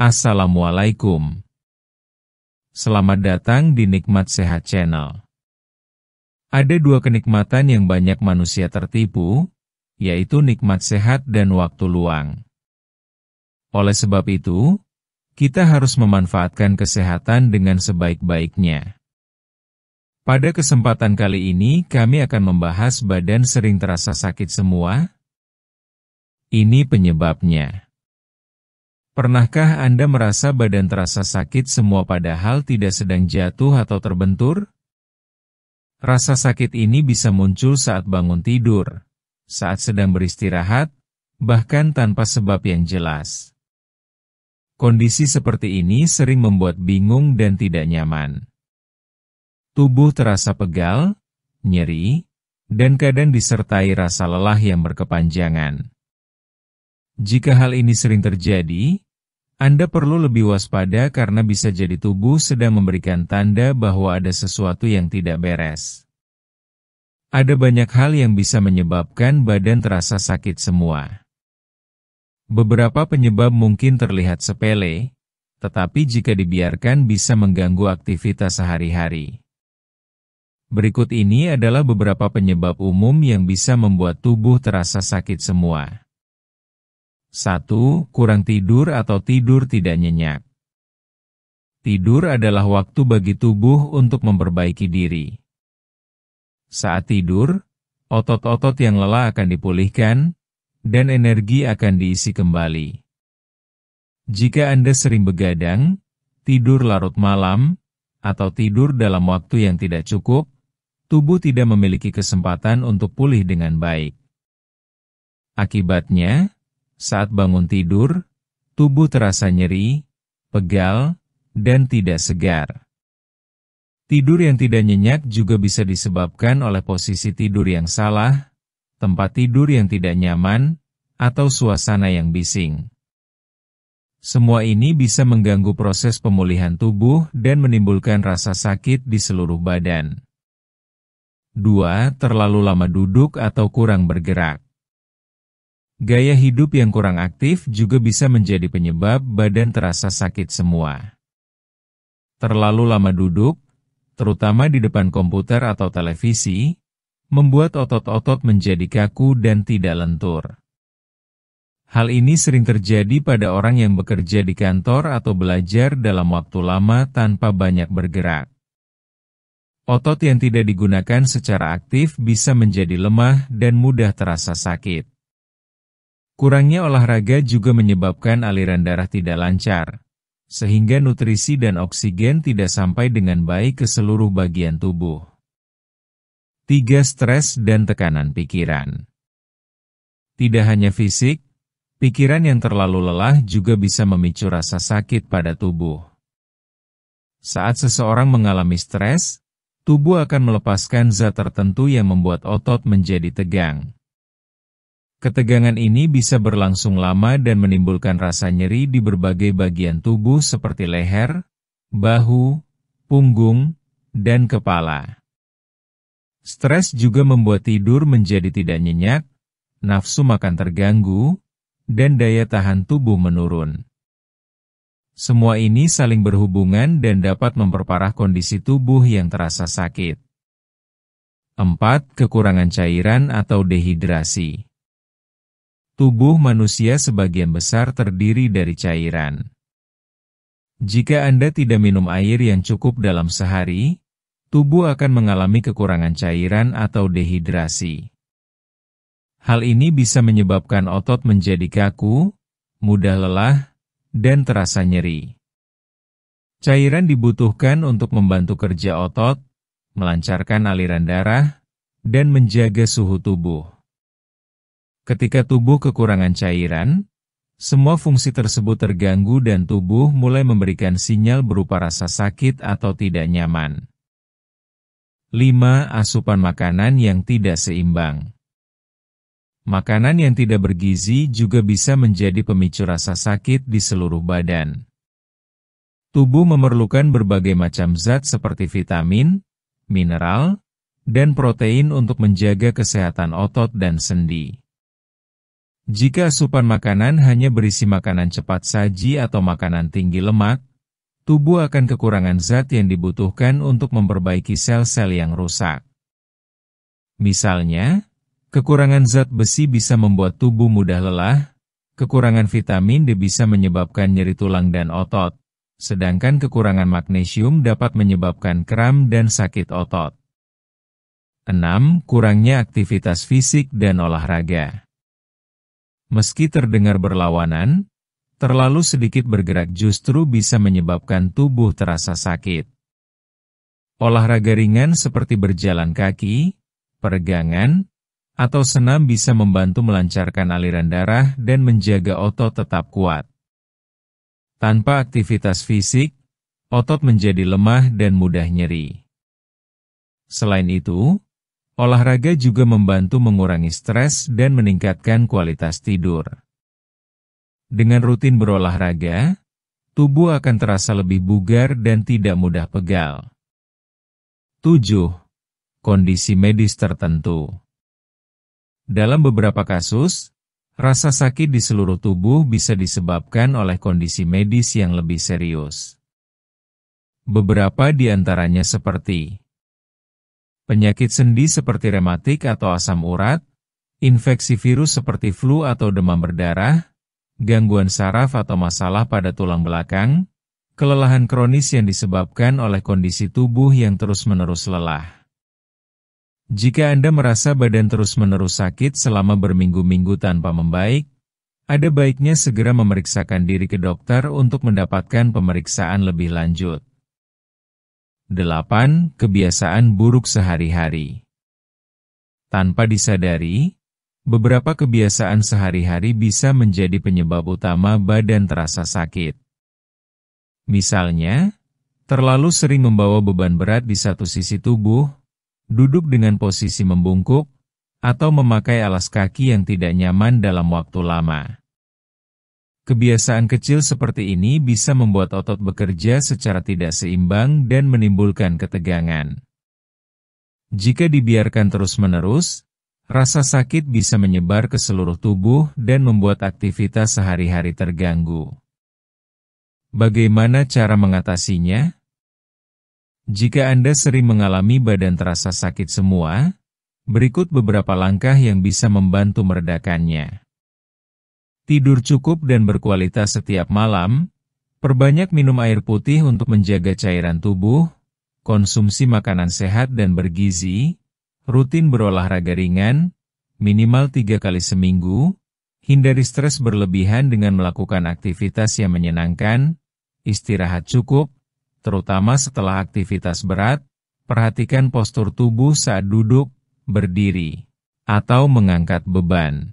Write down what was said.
Assalamualaikum. Selamat datang di Nikmat Sehat Channel. Ada dua kenikmatan yang banyak manusia tertipu, yaitu nikmat sehat dan waktu luang. Oleh sebab itu, kita harus memanfaatkan kesehatan dengan sebaik-baiknya. Pada kesempatan kali ini, kami akan membahas badan sering terasa sakit semua. Ini penyebabnya. Pernahkah Anda merasa badan terasa sakit semua padahal tidak sedang jatuh atau terbentur? Rasa sakit ini bisa muncul saat bangun tidur, saat sedang beristirahat, bahkan tanpa sebab yang jelas. Kondisi seperti ini sering membuat bingung dan tidak nyaman. Tubuh terasa pegal, nyeri, dan kadang disertai rasa lelah yang berkepanjangan. Jika hal ini sering terjadi, Anda perlu lebih waspada karena bisa jadi tubuh sedang memberikan tanda bahwa ada sesuatu yang tidak beres. Ada banyak hal yang bisa menyebabkan badan terasa sakit semua. Beberapa penyebab mungkin terlihat sepele, tetapi jika dibiarkan bisa mengganggu aktivitas sehari-hari. Berikut ini adalah beberapa penyebab umum yang bisa membuat tubuh terasa sakit semua. 1. Kurang tidur atau tidur tidak nyenyak. Tidur adalah waktu bagi tubuh untuk memperbaiki diri. Saat tidur, otot-otot yang lelah akan dipulihkan, dan energi akan diisi kembali. Jika Anda sering begadang, tidur larut malam, atau tidur dalam waktu yang tidak cukup, tubuh tidak memiliki kesempatan untuk pulih dengan baik. Akibatnya, saat bangun tidur, tubuh terasa nyeri, pegal, dan tidak segar. Tidur yang tidak nyenyak juga bisa disebabkan oleh posisi tidur yang salah, tempat tidur yang tidak nyaman, atau suasana yang bising. Semua ini bisa mengganggu proses pemulihan tubuh dan menimbulkan rasa sakit di seluruh badan. 2. Terlalu lama duduk atau kurang bergerak. Gaya hidup yang kurang aktif juga bisa menjadi penyebab badan terasa sakit semua. Terlalu lama duduk, terutama di depan komputer atau televisi, membuat otot-otot menjadi kaku dan tidak lentur. Hal ini sering terjadi pada orang yang bekerja di kantor atau belajar dalam waktu lama tanpa banyak bergerak. Otot yang tidak digunakan secara aktif bisa menjadi lemah dan mudah terasa sakit. Kurangnya olahraga juga menyebabkan aliran darah tidak lancar, sehingga nutrisi dan oksigen tidak sampai dengan baik ke seluruh bagian tubuh. 3. Stres dan tekanan pikiran. Tidak hanya fisik, pikiran yang terlalu lelah juga bisa memicu rasa sakit pada tubuh. Saat seseorang mengalami stres, tubuh akan melepaskan zat tertentu yang membuat otot menjadi tegang. Ketegangan ini bisa berlangsung lama dan menimbulkan rasa nyeri di berbagai bagian tubuh seperti leher, bahu, punggung, dan kepala. Stres juga membuat tidur menjadi tidak nyenyak, nafsu makan terganggu, dan daya tahan tubuh menurun. Semua ini saling berhubungan dan dapat memperparah kondisi tubuh yang terasa sakit. 4. Kekurangan cairan atau dehidrasi. Tubuh manusia sebagian besar terdiri dari cairan. Jika Anda tidak minum air yang cukup dalam sehari, tubuh akan mengalami kekurangan cairan atau dehidrasi. Hal ini bisa menyebabkan otot menjadi kaku, mudah lelah, dan terasa nyeri. Cairan dibutuhkan untuk membantu kerja otot, melancarkan aliran darah, dan menjaga suhu tubuh. Ketika tubuh kekurangan cairan, semua fungsi tersebut terganggu dan tubuh mulai memberikan sinyal berupa rasa sakit atau tidak nyaman. 5. Asupan makanan yang tidak seimbang. Makanan yang tidak bergizi juga bisa menjadi pemicu rasa sakit di seluruh badan. Tubuh memerlukan berbagai macam zat seperti vitamin, mineral, dan protein untuk menjaga kesehatan otot dan sendi. Jika asupan makanan hanya berisi makanan cepat saji atau makanan tinggi lemak, tubuh akan kekurangan zat yang dibutuhkan untuk memperbaiki sel-sel yang rusak. Misalnya, kekurangan zat besi bisa membuat tubuh mudah lelah, kekurangan vitamin D bisa menyebabkan nyeri tulang dan otot, sedangkan kekurangan magnesium dapat menyebabkan kram dan sakit otot. 6. Kurangnya aktivitas fisik dan olahraga. Meski terdengar berlawanan, terlalu sedikit bergerak justru bisa menyebabkan tubuh terasa sakit. Olahraga ringan seperti berjalan kaki, peregangan, atau senam bisa membantu melancarkan aliran darah dan menjaga otot tetap kuat. Tanpa aktivitas fisik, otot menjadi lemah dan mudah nyeri. Selain itu, olahraga juga membantu mengurangi stres dan meningkatkan kualitas tidur. Dengan rutin berolahraga, tubuh akan terasa lebih bugar dan tidak mudah pegal. 7. Kondisi medis tertentu. Dalam beberapa kasus, rasa sakit di seluruh tubuh bisa disebabkan oleh kondisi medis yang lebih serius. Beberapa di antaranya seperti penyakit sendi seperti rematik atau asam urat, infeksi virus seperti flu atau demam berdarah, gangguan saraf atau masalah pada tulang belakang, kelelahan kronis yang disebabkan oleh kondisi tubuh yang terus-menerus lelah. Jika Anda merasa badan terus-menerus sakit selama berminggu-minggu tanpa membaik, ada baiknya segera memeriksakan diri ke dokter untuk mendapatkan pemeriksaan lebih lanjut. 8. Kebiasaan buruk sehari-hari. Tanpa disadari, beberapa kebiasaan sehari-hari bisa menjadi penyebab utama badan terasa sakit. Misalnya, terlalu sering membawa beban berat di satu sisi tubuh, duduk dengan posisi membungkuk, atau memakai alas kaki yang tidak nyaman dalam waktu lama. Kebiasaan kecil seperti ini bisa membuat otot bekerja secara tidak seimbang dan menimbulkan ketegangan. Jika dibiarkan terus-menerus, rasa sakit bisa menyebar ke seluruh tubuh dan membuat aktivitas sehari-hari terganggu. Bagaimana cara mengatasinya? Jika Anda sering mengalami badan terasa sakit semua, berikut beberapa langkah yang bisa membantu meredakannya. Tidur cukup dan berkualitas setiap malam, perbanyak minum air putih untuk menjaga cairan tubuh, konsumsi makanan sehat dan bergizi, rutin berolahraga ringan, minimal 3 kali seminggu, hindari stres berlebihan dengan melakukan aktivitas yang menyenangkan, istirahat cukup, terutama setelah aktivitas berat, perhatikan postur tubuh saat duduk, berdiri, atau mengangkat beban.